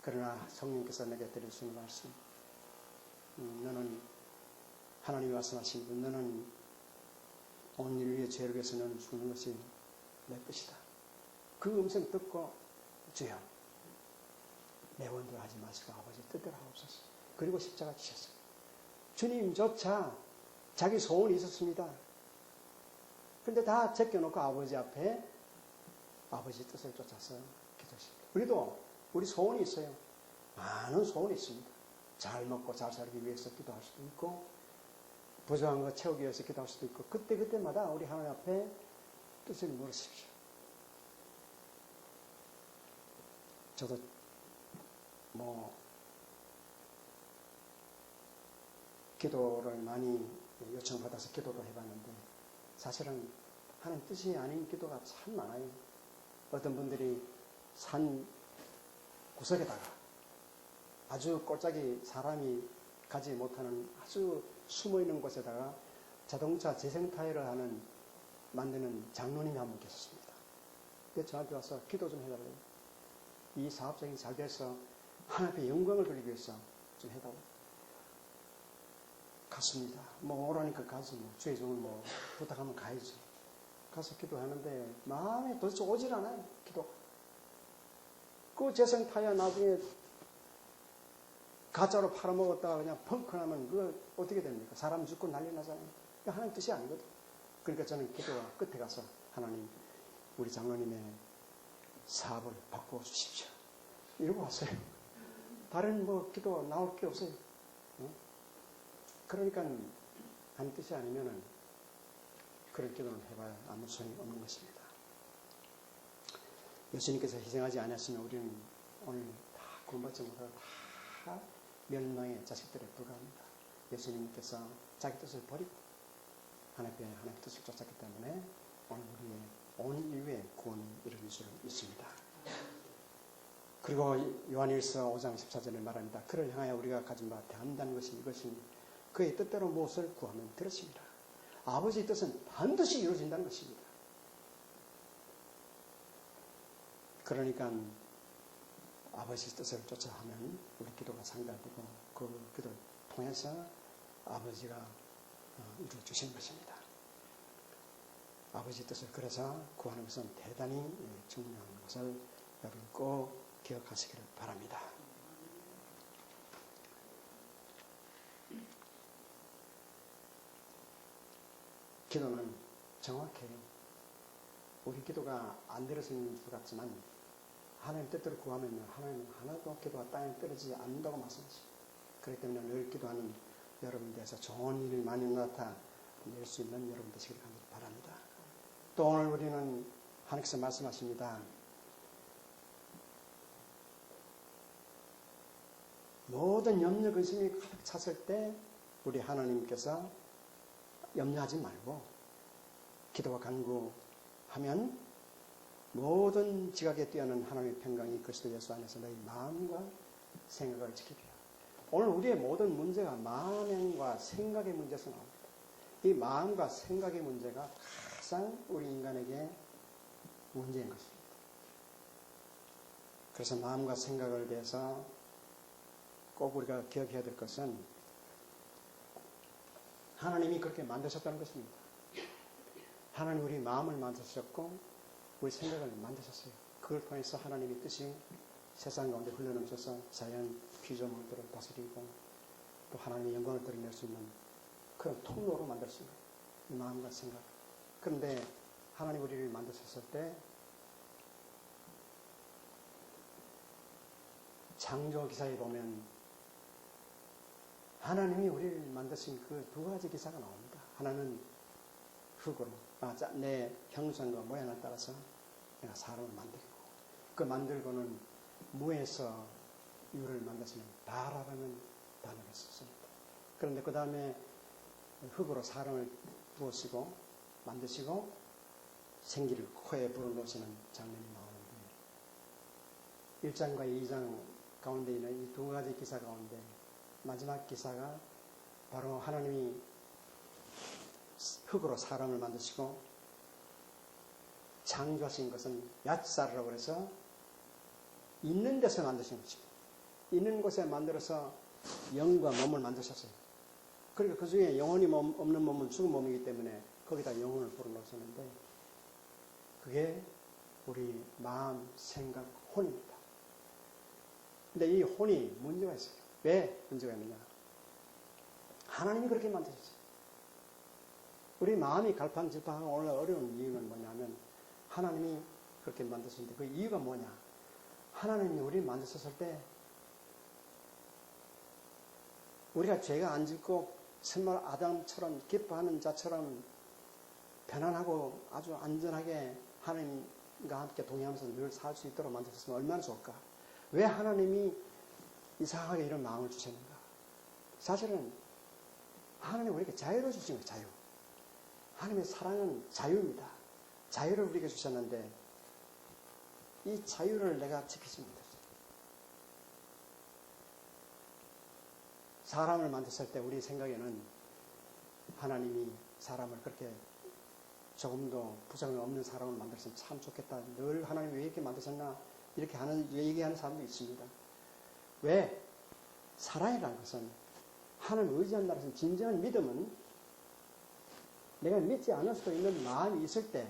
그러나 성령께서 내게 드릴 수 있는 말씀, 너는 하나님이 말씀하신 너는 온 인류의 죄를 위해서 너는 죽는 것이 내 뜻이다. 그 음성 듣고 주여 내 원대로 하지 마시고 아버지 뜻대로 하옵소서. 그리고 십자가 지셨어요. 주님조차 자기 소원이 있었습니다. 근데 다 제껴놓고 아버지 앞에 아버지 뜻을 쫓아서 기도하십니다. 우리도 우리 소원이 있어요. 많은 소원이 있습니다. 잘 먹고 잘 살기 위해서 기도할 수도 있고 부족한 거 채우기 위해서 기도할 수도 있고 그때마다 우리 하나님 앞에 뜻을 물으십시오. 저도 기도를 많이 요청받아서 기도도 해봤는데 사실은 하나님 뜻이 아닌 기도가 참 많아요. 어떤 분들이 산 구석에다가 아주 꼴짝이 사람이 가지 못하는 아주 숨어있는 곳에다가 자동차 재생 타이어를 만드는 장로님이 한 분 계셨습니다. 그래서 저한테 와서 기도 좀 해달라고. 이 사업장이 잘 돼서 하나님 앞에 영광을 돌리기 위해서 좀 해달라고. 갔습니다. 뭐 오라니까 가서 뭐 주의 종을 뭐 부탁하면 가야지. 가서 기도하는데 마음에 도대체 오질 않아요. 기도. 그 재생 타야 나중에 가짜로 팔아먹었다가 그냥 펑크나면 그거 어떻게 됩니까? 사람 죽고 난리 나잖아요. 하나님 뜻이 아니거든. 그러니까 저는 기도가 끝에 가서 하나님 우리 장로님의 사업을 바꾸어 주십시오. 이러고 왔어요. 다른 뭐 기도 나올 게 없어요. 그러니까 하나님 뜻이 아니면은 그런 기도는 해봐야 아무 소용이 없는 것입니다. 예수님께서 희생하지 않았으면 우리는 오늘 다 구원받지 못하고 다 멸망의 자식들에 불과합니다. 예수님께서 자기 뜻을 버리고 하나님의 뜻을 쫓았기 때문에 오늘 우리의 온 인류의 구원이 이루어질 수 있습니다. 그리고 요한일서 5장 14절에 말합니다. 그를 향하여 우리가 가진 바 대한다는 것이 이것이니 그의 뜻대로 무엇을 구하면 들으십니다. 아버지의 뜻은 반드시 이루어진다는 것입니다. 그러니까 아버지의 뜻을 쫓아하면 우리 기도가 상달되고 그 기도를 통해서 아버지가 이루어 주신 것입니다. 아버지의 뜻을 그래서 구하는 것은 대단히 중요한 것을 여러분 꼭 기억하시기를 바랍니다. 기도는 정확해요. 우리 기도가 안 들어지는 것 같지만 하나님 뜻대로 구하면 하나님은 하나도 기도가 땅에 떨어지지 않는다고 말씀하십니다. 그렇기 때문에 늘 기도하는 여러분 대해서 좋은 일이 많이 나타낼 수 있는 여러분 되시기를 바랍니다. 또 오늘 우리는 하나님께서 말씀하십니다. 모든 염려 근심이 가득 찼을 때 우리 하나님께서 염려하지 말고 기도와 간구하면 모든 지각에 뛰어난 하나님의 평강이 그리스도 예수 안에서 너희 마음과 생각을 지키리라. 오늘 우리의 모든 문제가 마음과 생각의 문제에서 나옵니다. 이 마음과 생각의 문제가 가장 우리 인간에게 문제인 것입니다. 그래서 마음과 생각을 대해서 꼭 우리가 기억해야 될 것은 하나님이 그렇게 만드셨다는 것입니다. 하나님 우리 마음을 만드셨고 우리 생각을 만드셨어요. 그걸 통해서 하나님의 뜻이 세상 가운데 흘러넘쳐서 자연 피조물들을 다스리고 또 하나님의 영광을 드러낼 수 있는 그런 통로로 만들었습니다. 이 마음과 생각. 그런데 하나님 우리를 만드셨을 때 창조기사에 보면 하나님이 우리를 만드신 그 두 가지 기사가 나옵니다. 하나는 흙으로 내 형상과 모양을 따라서 내가 사람을 만들고 그 만들고는 무에서 유를 만드시는 바라라는 단어를 썼습니다. 그런데 그 다음에 흙으로 사람을 부으시고 만드시고 생기를 코에 불어넣으시는 장면이 나오는데 1장과 2장 가운데 있는 이 두 가지 기사 가운데 마지막 기사가 바로 하나님이 흙으로 사람을 만드시고 창조하신 것은 얏사르라고 해서 있는 데서 만드신 것입니다. 있는 곳에 만들어서 영과 몸을 만드셨어요. 그러니까 그 중에 영혼이 없는 몸은 죽은 몸이기 때문에 거기다 영혼을 불어넣었는데 그게 우리 마음, 생각, 혼입니다. 근데 이 혼이 문제가 있어요. 왜 문제가 있느냐? 하나님이 그렇게 만드셨어요. 우리 마음이 갈팡질팡하고 오늘 어려운 이유는 뭐냐면 하나님이 그렇게 만드셨는데 그 이유가 뭐냐? 하나님이 우리 만드셨을 때 우리가 죄가 안 짓고 정말 아담처럼 기뻐하는 자처럼 편안하고 아주 안전하게 하나님과 함께 동행하면서 늘 살 수 있도록 만드셨으면 얼마나 좋을까? 왜 하나님이 이상하게 이런 마음을 주셨는가? 사실은 하나님이 우리에게 자유를 주신 거예요. 자유. 하나님의 사랑은 자유입니다. 자유를 우리에게 주셨는데 이 자유를 내가 지키지 못했어요. 사람을 만드실 때 우리 생각에는 하나님이 사람을 그렇게 조금도 부정이 없는 사람을 만들었으면 참 좋겠다. 늘 하나님 왜 이렇게 만드셨나? 이렇게 얘기하는 사람도 있습니다. 왜? 사랑이라는 것은 하나님 의지한다는 것은 진정한 믿음은 내가 믿지 않을 수도 있는 마음이 있을 때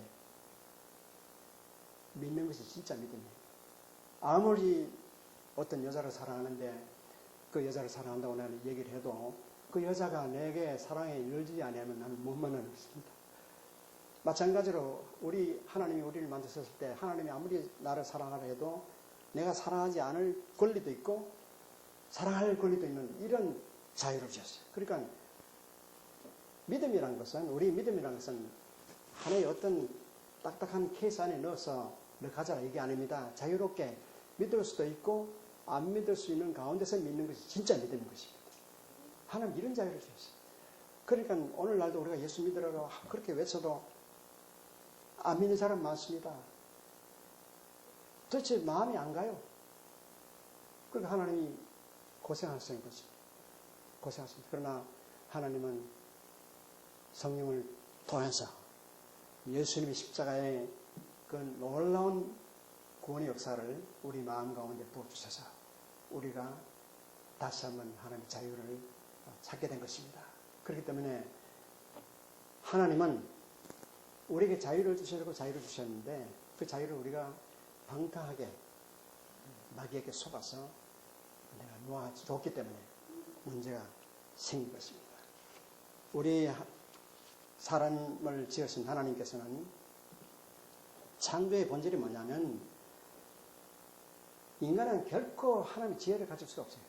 믿는 것이 진짜 믿음이에요. 아무리 어떤 여자를 사랑하는데 그 여자를 사랑한다고 나는 얘기를 해도 그 여자가 내게 사랑에 이르지 않으면 나는 못 만나는 것입니다. 마찬가지로 하나님이 우리를 만드셨을 때 하나님이 아무리 나를 사랑하라 해도 내가 사랑하지 않을 권리도 있고 사랑할 권리도 있는 이런 자유를 주셨어요. 그러니까 믿음이라는 것은 우리 믿음이라는 것은 하나의 어떤 딱딱한 케이스 안에 넣어서 너 가져라 얘기 아닙니다. 자유롭게 믿을 수도 있고 안 믿을 수 있는 가운데서 믿는 것이 진짜 믿음인 것입니다. 하나님 이런 자유를 주셨어요. 그러니까 오늘날도 우리가 예수 믿으라고 그렇게 외쳐도 안 믿는 사람 많습니다. 도대체 마음이 안 가요. 그러니까 하나님이 고생하시는 거죠. 고생하십니다. 그러나 하나님은 성령을 통해서 예수님의 십자가의 그 놀라운 구원의 역사를 우리 마음 가운데 부어주셔서 우리가 다시 한번 하나님의 자유를 찾게 된 것입니다. 그렇기 때문에 하나님은 우리에게 자유를 주시려고 자유를 주셨는데 그 자유를 우리가 방탕하게 마귀에게 속아서 내가 놓아줬기 때문에 문제가 생긴 것입니다. 우리 사람을 지으신 하나님께서는 창조의 본질이 뭐냐면 인간은 결코 하나님의 지혜를 가질 수가 없어요.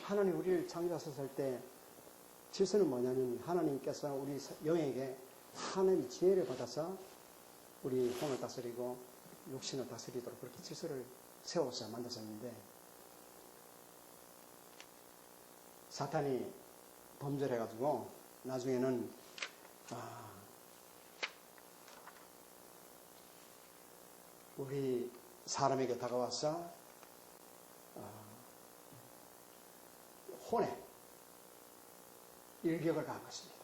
하나님 우리를 창조하셨을 때 질서는 뭐냐면 하나님께서 우리 영에게 하나님의 지혜를 받아서 우리 혼을 다스리고 육신을 다스리도록 그렇게 질서를 세워서 만드셨는데 사탄이 범죄해가지고 나중에는 우리 사람에게 다가와서 혼에 일격을 가한 것입니다.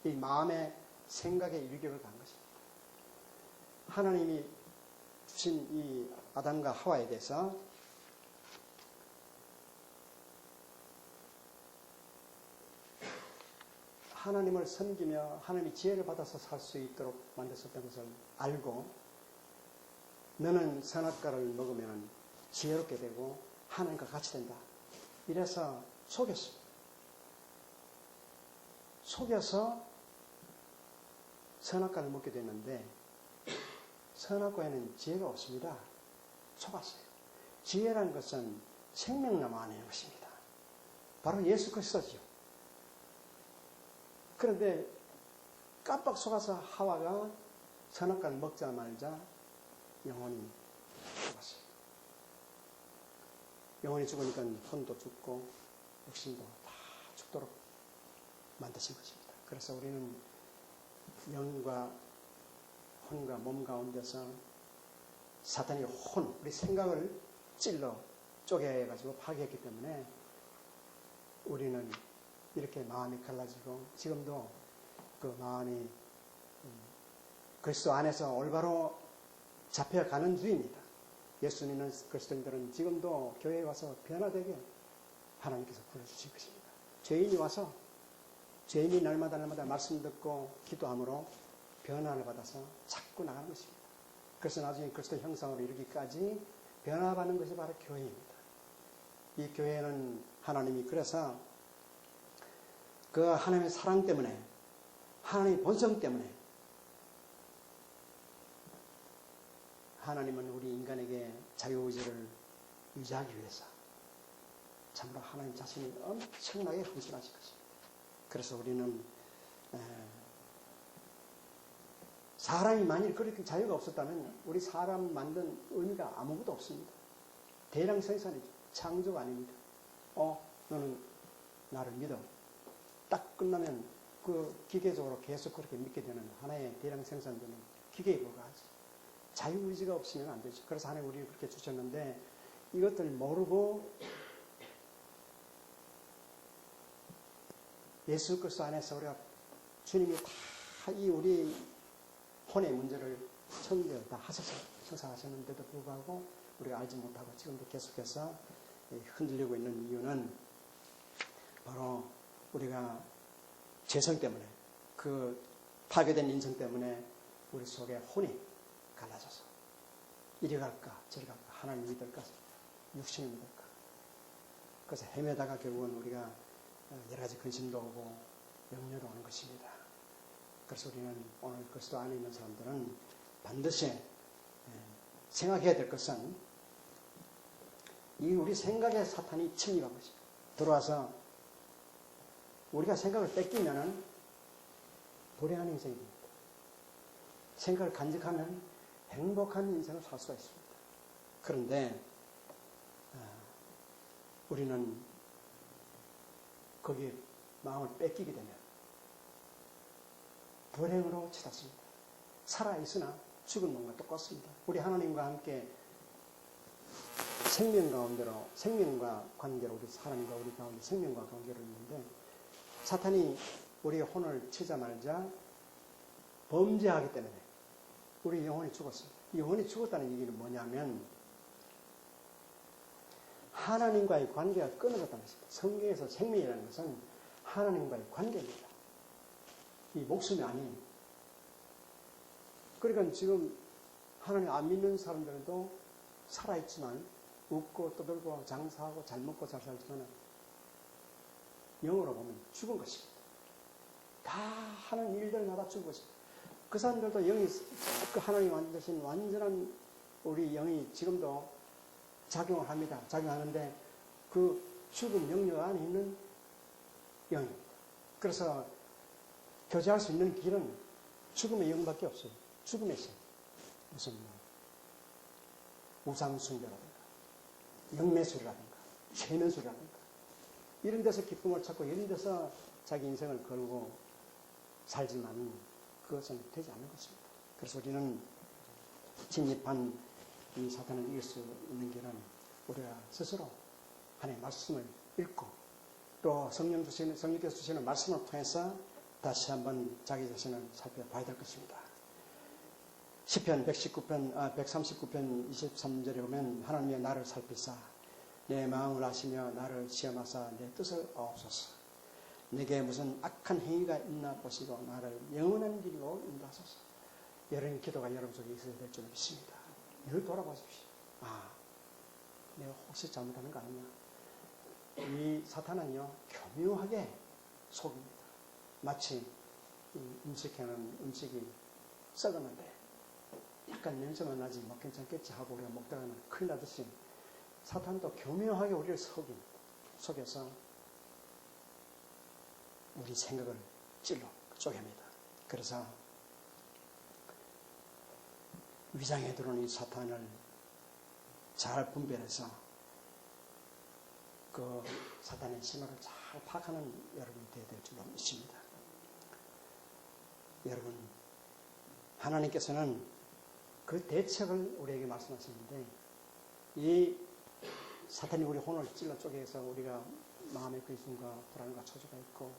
이 마음의 생각에 일격을 가한 것입니다. 하나님이 주신 이 아담과 하와에 대해서 하나님을 섬기며 하나님의 지혜를 받아서 살 수 있도록 만드셨던 것을 알고 너는 선악과를 먹으면 지혜롭게 되고 하나님과 같이 된다. 이래서 속였습니다. 속여서 선악과를 먹게 됐는데 선악과에는 지혜가 없습니다. 속았어요. 지혜라는 것은 생명나무 안에 있는 것입니다. 바로 예수 그리스도죠. 그런데 깜빡 속아서 하와가 선악과를 먹자 말자 영혼이 죽었어요. 영혼이 죽으니까 혼도 죽고 육신도 다 죽도록 만드신 것입니다. 그래서 우리는 영과 혼과 몸 가운데서 사탄이 우리 생각을 찔러 쪼개가지고 파괴했기 때문에 우리는 이렇게 마음이 갈라지고 지금도 그 마음이 그리스도 안에서 올바로 잡혀가는 중입니다. 예수 믿는 그리스도인들은 지금도 교회에 와서 변화되게 하나님께서 불러주신 것입니다. 죄인이 와서 죄인이 날마다 말씀 듣고 기도함으로 변화를 받아서 자꾸 나가는 것입니다. 그래서 나중에 그리스도 형상으로 이르기까지 변화받는 것이 바로 교회입니다. 이 교회는 하나님이 그래서 그 하나님의 사랑 때문에 하나님의 본성 때문에 하나님은 우리 인간에게 자유의지를 유지하기 위해서 참으로 하나님 자신이 엄청나게 헌신하신 것입니다. 그래서 우리는 사람이 만일 그렇게 자유가 없었다면 우리 사람 만든 의미가 아무것도 없습니다. 대량 생산이죠. 창조가 아닙니다. 너는 나를 믿어. 딱 끝나면 그 기계적으로 계속 그렇게 믿게 되는 하나의 대량 생산되는 기계에 불과하지. 자유의지가 없으면 안 되죠. 그래서 하나님 우리를 그렇게 주셨는데 이것들 모르고 예수 그리스도 안에서 우리가 주님이 다 이 우리 혼의 문제를 청결 다 하셔서 청산하셨는데도 불구하고 우리가 알지 못하고 지금도 계속해서 흔들리고 있는 이유는 바로 우리가 죄성 때문에, 그 파괴된 인성 때문에 우리 속에 혼이 갈라져서 이리 갈까 저리 갈까, 하나님 믿을까 육신을 믿을까, 그래서 헤매다가 결국은 우리가 여러 가지 근심도 오고 염려도 오는 것입니다. 그래서 우리는 오늘 그리스도 안에 있는 사람들은 반드시 생각해야 될 것은, 이 우리 생각에 사탄이 침입한 것입니다. 들어와서 우리가 생각을 뺏기면은 불행한 인생이 됩니다. 생각을 간직하면 행복한 인생을 살 수가 있습니다. 그런데 우리는 거기에 마음을 뺏기게 되면 불행으로 치닫습니다. 살아있으나 죽은 놈과 똑같습니다. 우리 하나님과 함께 생명과 관계로, 우리 하나님과 우리 가운데 생명과 관계로 있는데, 사탄이 우리의 혼을 치자마자 범죄하기 때문에 우리 영혼이 죽었습니다. 영혼이 죽었다는 얘기는 뭐냐면 하나님과의 관계가 끊어졌다는 것입니다. 성경에서 생명이라는 것은 하나님과의 관계입니다. 이 목숨이 아니에요. 그러니까 지금 하나님 안 믿는 사람들도 살아있지만, 웃고 떠들고 장사하고 잘 먹고 잘 살지만 영으로 보면 죽은 것입니다. 다 하는 일들마다 죽은 것입니다. 그 사람들도 영이, 그 하나님 만드신 완전한 우리 영이 지금도 작용을 합니다. 작용하는데 그 죽은 영역 안에 있는 영입니다. 그래서 교제할 수 있는 길은 죽음의 영밖에 없어요. 죽음의 신. 무슨 우상숭배라든가 영매술이라든가 최면술이라든가 이런 데서 기쁨을 찾고 이런 데서 자기 인생을 걸고 살지만 그것은 되지 않는 것입니다. 그래서 우리는 진입한 이 사탄을 이길 수 있는 길은 우리가 스스로 하나님의 말씀을 읽고 또 성령께서 주시는 말씀을 통해서 다시 한번 자기 자신을 살펴봐야 될 것입니다. 시편 139편 23절에 보면 하나님의 나를 살피사 내 마음을 아시며 나를 시험하사 내 뜻을 아옵소서. 내게 무슨 악한 행위가 있나 보시고 나를 영원한 길로 인도하소서. 이런 기도가 여러분 속에 있어야 될 줄 믿습니다. 늘 돌아보십시오. 내가 혹시 잘못하는 거 아니냐. 이 사탄은요, 교묘하게 속입니다. 마치 음식해놓은 음식이 썩었는데 약간 냄새만 나지 뭐 괜찮겠지 하고 우리가 먹다가는 큰일 나듯이 사탄도 교묘하게 우리를 속여서 우리 생각을 찔러 쪼갭니다. 그래서 위장에 들어오는 이 사탄을 잘 분별해서 그 사탄의 신호를 잘 파악하는 여러분이 되어야 될 줄로 믿습니다. 여러분, 하나님께서는 그 대책을 우리에게 말씀하시는데, 이 사탄이 우리 혼을 찔러 쪼개서 우리가 마음의 근심과 불안과 초조가 있고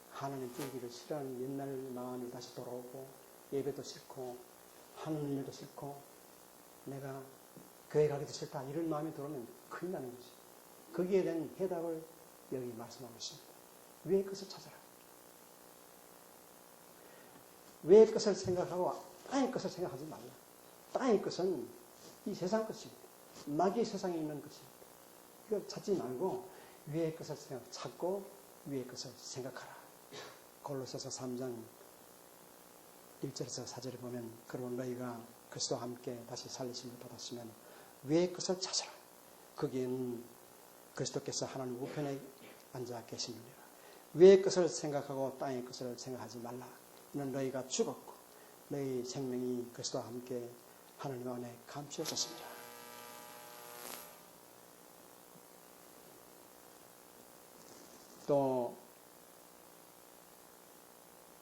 하나님 주기를 싫어하는 옛날 마음이 다시 돌아오고 예배도 싫고 하는 일도 싫고 내가 교회 가기도 싫다 이런 마음이 들어오면 큰일 나는 거지. 거기에 대한 해답을 여기 말씀하고 있습니다. 위의 것을 찾아라. 위의 것을 생각하고 땅의 것을 생각하지 말라. 땅의 것은 이 세상 것입니다. 마귀의 세상에 있는 것입니다. 이걸 찾지 말고 위의 것을 찾고 위의 것을 생각하라. 골로새서 3장 1절에서 4절에 보면 그러고 너희가 그리스도와 함께 다시 살리심을 받았으면 위의 것을 찾아라. 거기에는 그리스도께서 하나님 우편에 앉아 계시느니라. 위의 것을 생각하고 땅의 것을 생각하지 말라. 이는 너희가 죽었고 너희 생명이 그리스도와 함께 하나님 안에 감추어졌습니다. 또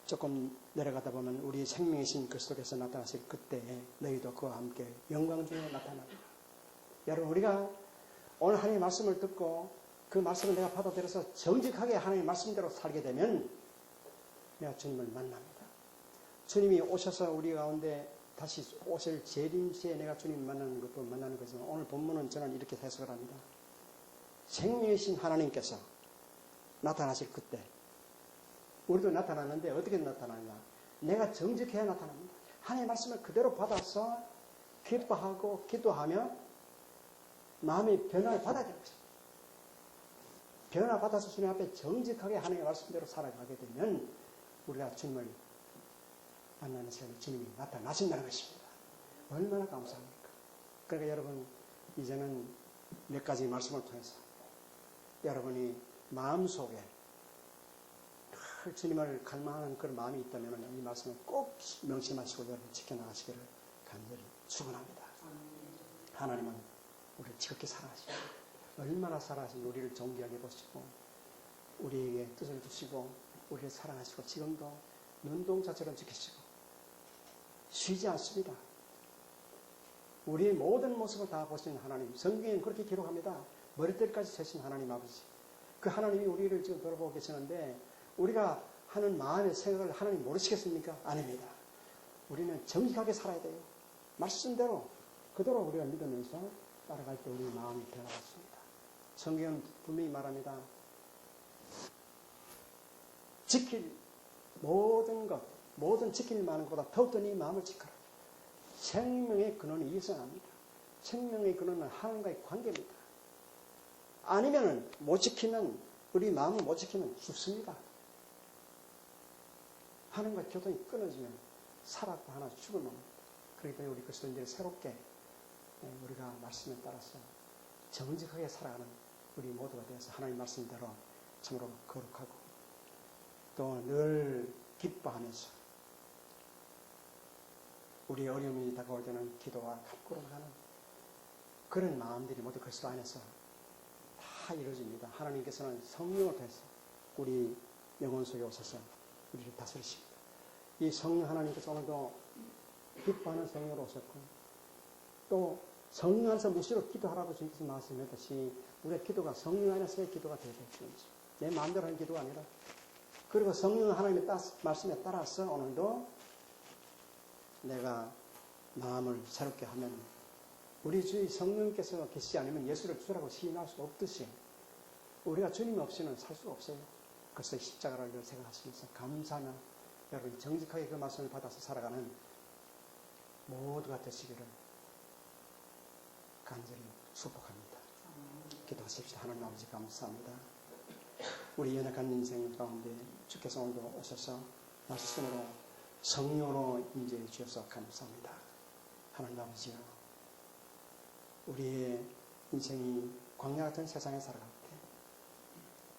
조금 내려가다 보면 우리 생명이신 그리스도께서 나타나실 그때에 너희도 그와 함께 영광 중에 나타납니다. 여러분, 우리가 오늘 하나님의 말씀을 듣고 그 말씀을 내가 받아들여서 정직하게 하나님의 말씀대로 살게 되면 내가 주님을 만납니다. 주님이 오셔서 우리 가운데 다시 오실 재림시에 내가 주님 만나는 것도 만나는 거지만 오늘 본문은 저는 이렇게 해석을 합니다. 생명이신 하나님께서 나타나실 그때 우리도 나타나는데 어떻게 나타나냐? 내가 정직해야 나타납니다. 하나님의 말씀을 그대로 받아서 기뻐하고 기도하며 마음의 변화를 받아야 되는 거죠. 변화받아서 주님 앞에 정직하게 하나님의 말씀대로 살아가게 되면 우리가 주님을 만나는 시간에 주님이 나타나신다는 것입니다. 얼마나 감사합니까? 그러니까 여러분 이제는 몇 가지 말씀을 통해서 여러분이 마음속에 늘 주님을 갈망하는 그런 마음이 있다면 이 말씀을 꼭 명심하시고 여러분 지켜나가시기를 간절히 축원합니다. 하나님은 우리를 지극히 사랑하시고 얼마나 사랑하시고 우리를 존귀하게 보시고 우리에게 뜻을 주시고 우리를 사랑하시고 지금도 눈동자처럼 지키시고 쉬지 않습니다. 우리의 모든 모습을 다 보시는 하나님, 성경에는 그렇게 기록합니다. 머리털까지 세신 하나님 아버지, 그 하나님이 우리를 지금 돌아보고 계시는데 우리가 하는 마음의 생각을 하나님 모르시겠습니까? 아닙니다. 우리는 정직하게 살아야 돼요. 말씀대로 그대로 우리가 믿으면서 따라갈 때 우리 마음이 변화받습니다. 성경은 분명히 말합니다. 지킬 모든 것, 모든 지킬 만한 것보다 더욱더 네 마음을 지켜라. 생명의 근원이 이것은 아닙니다. 생명의 근원은 하나님과의 관계입니다. 아니면은 못 지키면 우리 마음을 못 지키면 죽습니다. 하나님과 교통이 끊어지면 살았고 하나 죽을 놈입니다. 그러니까 우리 그리스도 이제 새롭게 우리가 말씀에 따라서 정직하게 살아가는 우리 모두가 되어서 하나님 말씀대로 참으로 거룩하고 또 늘 기뻐하면서 우리의 어려움이 다가올 때는 기도와 간구로 나가는 그런 마음들이 모두 그리스도 안에서 다 이루어집니다. 하나님께서는 성령을 통해서 우리 영혼 속에 오셔서 우리를 다스리십니다. 이 성령 하나님께서 오늘도 기뻐하는 성령으로 오셨고 또 성령 안에서 무시로 기도하라고 주님께서 말씀하셨듯이 우리의 기도가 성령 안에서의 기도가 되어야 되는지 내 마음대로 하는 기도가 아니라 그리고 성령 하나님의 말씀에 따라서 오늘도 내가 마음을 새롭게 하면 우리 주의 성령께서 계시지 않으면 예수를 주라고 시인할 수 없듯이 우리가 주님 없이는 살 수가 없어요. 그래서 십자가를 생각하시면서 감사하며 여러분 정직하게 그 말씀을 받아서 살아가는 모두가 되시기를 간절히 축복합니다. 기도하십시오. 하나님 아버지 감사합니다. 우리 연약한 인생 가운데 주께서 오늘도 오셔서 말씀으로 성령으로 임재해 주셔서 감사합니다. 하나님 아버지요, 우리의 인생이 광야 같은 세상에 살아갈 때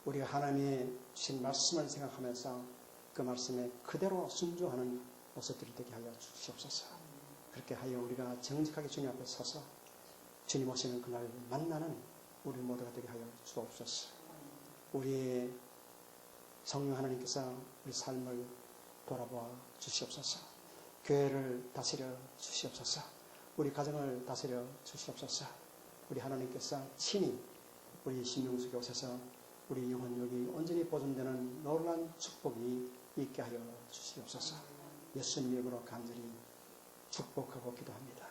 우리가 하나님의 주신 말씀을 생각하면서 그 말씀에 그대로 순종하는 모습들이 되게 하여 주시옵소서. 그렇게 하여 우리가 정직하게 주님 앞에 서서 주님 오시는 그날 만나는 우리 모두가 되게 하여 주옵소서. 우리의 성령 하나님께서 우리 삶을 돌아보아 주시옵소서. 교회를 다스려 주시옵소서. 우리 가정을 다스려 주시옵소서. 우리 하나님께서 친히 우리 심령 속에 오셔서 우리 영혼력이 온전히 보존되는 놀라운 축복이 있게 하여 주시옵소서. 예수님 이름으로 간절히 축복하고 기도합니다.